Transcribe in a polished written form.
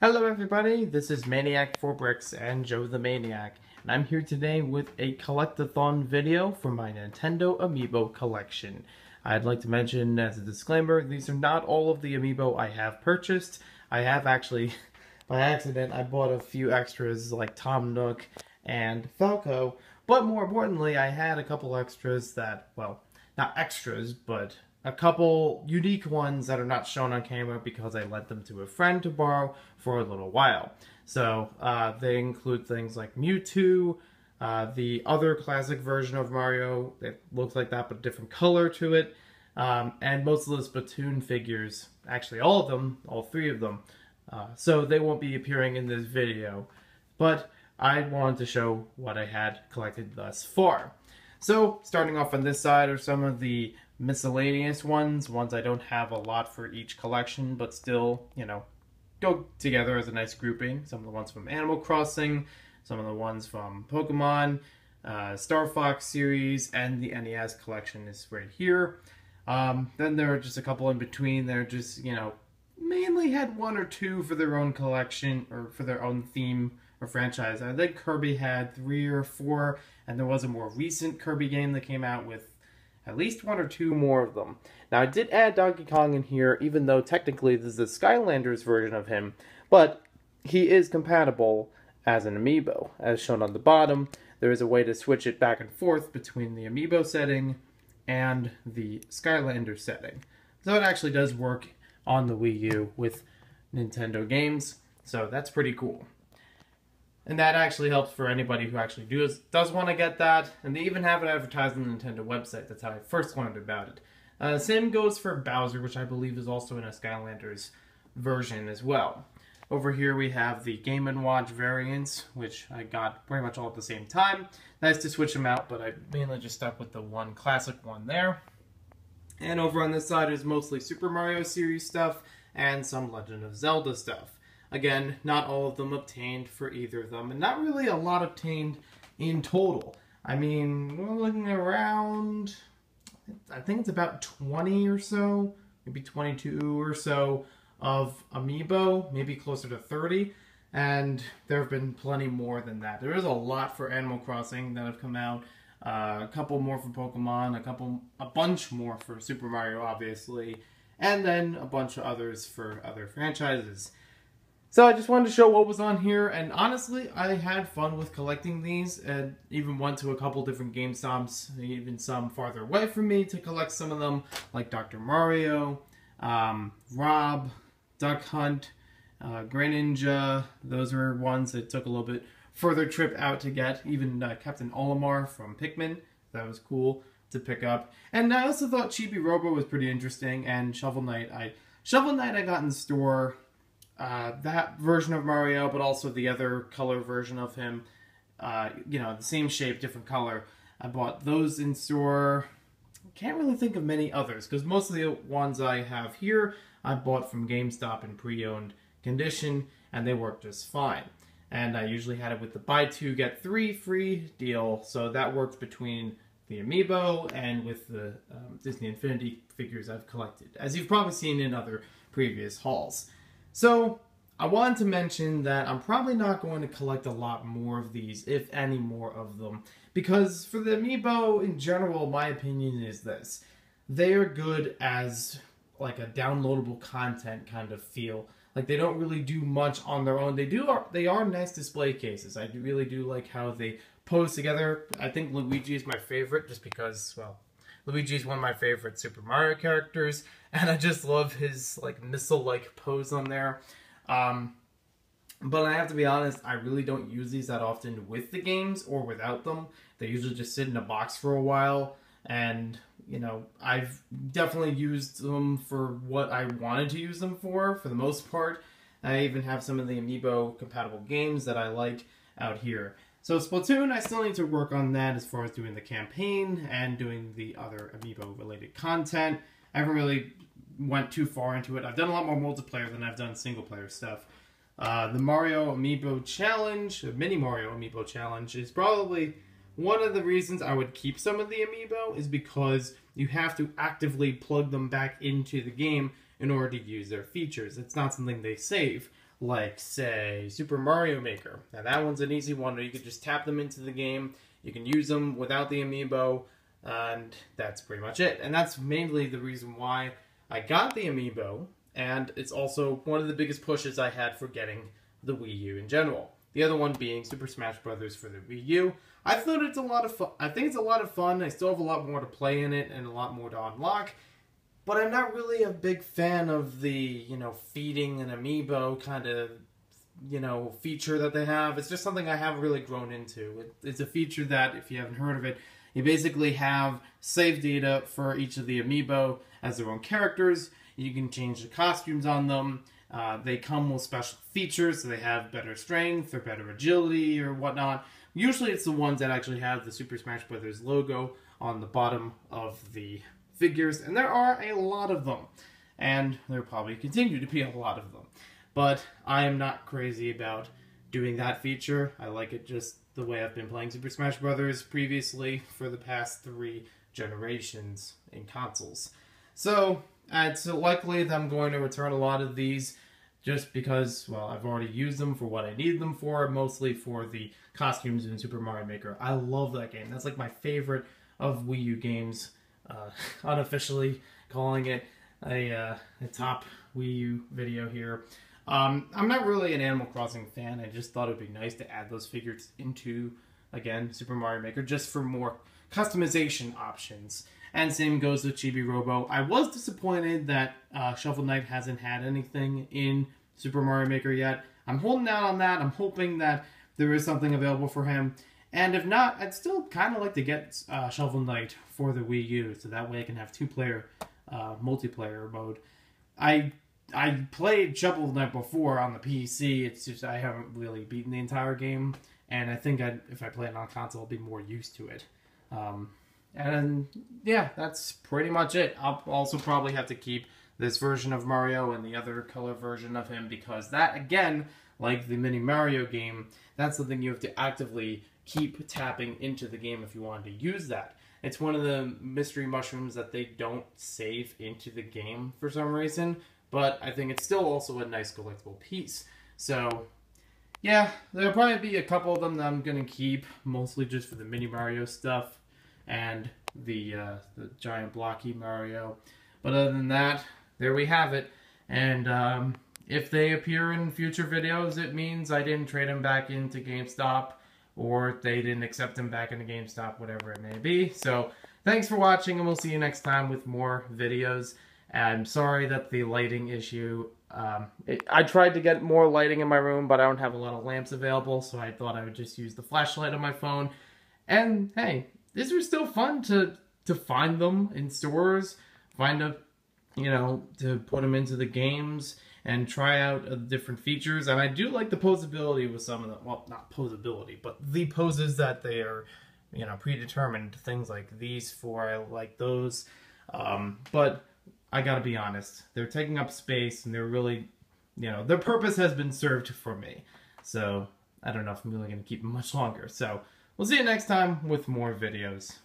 Hello everybody, this is Maniac4Bricks and Joe the Maniac, and I'm here today with a Collect-A-Thon video for my Nintendo Amiibo collection. I'd like to mention as a disclaimer, these are not all of the Amiibo I have purchased. I have actually, by accident, I bought a few extras like Tom Nook and Falco, but more importantly, I had a couple extras that, well, not extras, but a couple unique ones that are not shown on camera because I lent them to a friend to borrow for a little while. So they include things like Mewtwo, the other classic version of Mario that looks like that but different color to it, and most of the Splatoon figures, actually all of them, all three of them. So they won't be appearing in this video, but I wanted to show what I had collected thus far. So starting off on this side are some of the miscellaneous ones I don't have a lot for each collection, but still, you know, go together as a nice grouping. Some of the ones from Animal Crossing, some of the ones from Pokemon, Star Fox series, and the NES collection is right here. Then there are just a couple in between. They're just, you know, mainly had one or two for their own collection or for their own theme or franchise. I think Kirby had 3 or 4, and there was a more recent Kirby game that came out with at least 1 or 2 more of them. Now, I did add Donkey Kong in here, even though technically this is the Skylanders version of him, but he is compatible as an Amiibo. As shown on the bottom, there is a way to switch it back and forth between the Amiibo setting and the Skylander setting. So it actually does work on the Wii U with Nintendo games, so that's pretty cool. And that actually helps for anybody who actually does want to get that. And they even have it advertised on the Nintendo website. That's how I first learned about it. Same goes for Bowser, which I believe is also in a Skylanders version as well. Over here we have the Game & Watch variants, which I got pretty much all at the same time. Nice to switch them out, but I mainly just stuck with the one classic one there. And over on this side is mostly Super Mario series stuff and some Legend of Zelda stuff. Again, not all of them obtained for either of them, and not really a lot obtained in total. I mean, we're looking around, I think it's about 20 or so, maybe 22 or so of Amiibo, maybe closer to 30, and there have been plenty more than that. There is a lot for Animal Crossing that have come out, a couple more for Pokemon, a bunch more for Super Mario, obviously, and then a bunch of others for other franchises. So I just wanted to show what was on here, and honestly, I had fun with collecting these, and even went to a couple different GameStops, even some farther away from me, to collect some of them, like Dr. Mario, Rob, Duck Hunt, Greninja. Those were ones that took a little bit further trip out to get. Even Captain Olimar from Pikmin, that was cool to pick up. And I also thought Chibi Robo was pretty interesting, and Shovel Knight I got in the store. That version of Mario, but also the other color version of him, you know, the same shape, different color. I bought those in store. Can't really think of many others, because most of the ones I have here, I bought from GameStop in pre-owned condition, and they work just fine. And I usually had it with the buy 2, get 3 free deal, so that works between the Amiibo and with the Disney Infinity figures I've collected, as you've probably seen in other previous hauls. So, I wanted to mention that I'm probably not going to collect a lot more of these, if any more of them, because for the Amiibo, in general, my opinion is this. They are good as, like, a downloadable content kind of feel. Like, they don't really do much on their own. They are nice display cases. I really do like how they pose together. I think Luigi is my favorite, just because, well, Luigi is one of my favorite Super Mario characters, and I just love his like missile-like pose on there. But I have to be honest, I really don't use these that often with the games or without them. They usually just sit in a box for a while, and you know, I've definitely used them for what I wanted to use them for the most part. I even have some of the Amiibo compatible games that I like out here. So Splatoon, I still need to work on that as far as doing the campaign and doing the other Amiibo-related content. I haven't really went too far into it. I've done a lot more multiplayer than I've done single-player stuff. The Mario Amiibo Challenge, the Mini Mario Amiibo Challenge, is probably one of the reasons I would keep some of the Amiibo, is because you have to actively plug them back into the game in order to use their features. It's not something they save. like, say, Super Mario Maker. Now, that one's an easy one where you could just tap them into the game. You can use them without the Amiibo, and that's pretty much it. And that's mainly the reason why I got the Amiibo, and it's also one of the biggest pushes I had for getting the Wii U in general. The other one being Super Smash Bros. For the Wii U. I thought it's a lot of fun. I think it's a lot of fun. I still have a lot more to play in it and a lot more to unlock. But I'm not really a big fan of the, feeding an Amiibo kind of, feature that they have. It's just something I haven't really grown into. It's a feature that, if you haven't heard of it, you basically have save data for each of the Amiibo as their own characters. You can change the costumes on them. They come with special features, so they have better strength or better agility or whatnot. Usually it's the ones that actually have the Super Smash Bros. Logo on the bottom of the figures, and there are a lot of them, and there probably continue to be a lot of them. But I am not crazy about doing that feature. I like it just the way I've been playing Super Smash Bros. Previously for the past 3 generations in consoles. So it's likely that I'm going to return a lot of these just because, well, I've already used them for what I need them for, mostly for the costumes in Super Mario Maker. I love that game. That's like my favorite of Wii U games, unofficially calling it a top Wii U video here. I'm not really an Animal Crossing fan. I just thought it would be nice to add those figures into, again, Super Mario Maker, just for more customization options. And same goes with Chibi Robo. I was disappointed that Shovel Knight hasn't had anything in Super Mario Maker yet. I'm holding out on that. I'm hoping that there is something available for him. And if not, I'd still kind of like to get Shovel Knight for the Wii U, so that way I can have 2-player multiplayer mode. I played Shovel Knight before on the PC. It's just I haven't really beaten the entire game, and I think if I play it on console, I'll be more used to it. And yeah, that's pretty much it. I'll also probably have to keep this version of Mario and the other color version of him, because that, again, like the Mini Mario game, that's something you have to actively keep tapping into the game if you wanted to use that. It's one of the mystery mushrooms that they don't save into the game for some reason, but I think it's still also a nice collectible piece. So yeah, there'll probably be a couple of them that I'm going to keep, mostly just for the Mini Mario stuff and the giant blocky Mario. But other than that, there we have it. And if they appear in future videos, it means I didn't trade them back into GameStop, or they didn't accept them back into GameStop, whatever it may be. So thanks for watching, and we'll see you next time with more videos. I'm sorry that the lighting issue, I tried to get more lighting in my room, but I don't have a lot of lamps available, so I thought I would just use the flashlight on my phone. And hey, these were still fun to find them in stores, to put them into the games and try out different features. And I do like the posability with some of them. Well, not posability, but the poses that they are, predetermined. Things like these 4, I like those. But I gotta be honest, they're taking up space, and they're really, their purpose has been served for me. So I don't know if I'm really gonna keep them much longer. So we'll see you next time with more videos.